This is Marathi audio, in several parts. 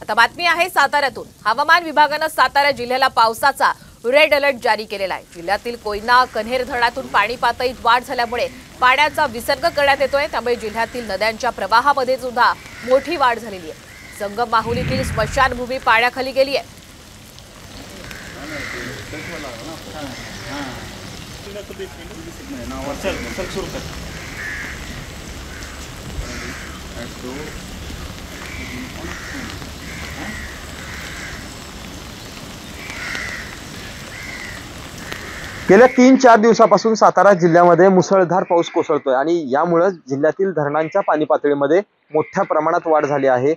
आता बातमी आहे साताऱ्यातून। हवामान विभागाने सातारा जिल्ह्याला पावसाचा रेड अलर्ट जारी केलेला आहे। जिल्ह्यातील कोयना कन्हेर धरणातून पाणी पातळीत वाढ झाल्यामुळे पाण्याचा विसर्ग करण्यात येतोय। त्यामुळे जिल्ह्यातील नद्यांच्या प्रवाहामध्ये सुद्धा मोठी वाढ झालेली आहे। संगम माहुलीतील स्मशानभूमी पाण्याखाली गेली आहे। गेल्या 3-4 दिवसापासून सातारा जिल्ह्यामध्ये मुसळधार पाऊस कोसळतोय आणि यामुळे जिल्ह्यातील धरणांच्या पाणी पातळीमध्ये मोठ्या प्रमाणात वाढ झाली आहे।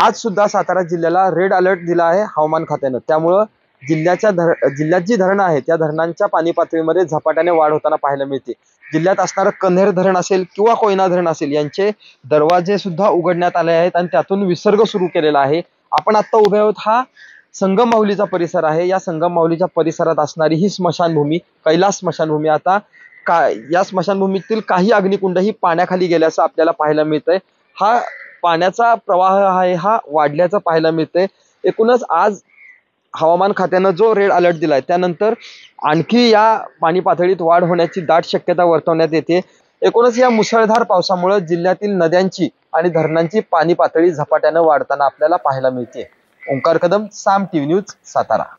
आज सुद्धा सातारा जिल्ह्याला रेड अलर्ट दिला आहे हवामान खात्याने। त्यामुळे जिल्ह्यात जी धरणं आहेत त्या धरणांच्या पाणी पातळीमध्ये झपाट्याने वाढ होताना पाहायला मिळते। जिल्ह्यात असणारं कन्हेर धरण असेल किंवा कोयना धरण असेल यांचे दरवाजे सुद्धा उघडण्यात आले आहेत आणि त्यातून विसर्ग सुरू केलेला आहे। आपण आता उभे आहोत हा संगम माहुलीचा परिसर आहे। या संगम माहुलीच्या परिसरात असणारी ही स्मशानभूमी कैलास स्मशानभूमी आता या स्मशानभूमीतील काही अग्निकुंड ही पाण्याखाली गेल्याचं आपल्याला पाहायला मिळतंय। हा पाण्याचा प्रवाह आहे हा वाढल्याचं पाहायला मिळतंय। एकूणच आज हवामान खात्यानं जो रेड अलर्ट दिलाय त्यानंतर आणखी या पाणी पातळीत वाढ होण्याची दाट शक्यता वर्तवण्यात येते। एकूणच या मुसळधार पावसामुळे जिल्ह्यातील नद्यांची आणि धरणांची पाणी पातळी झपाट्याने वाढताना आपल्याला पाहायला मिळते। ओंकार कदम, साम टीव्ही न्यूज, सातारा।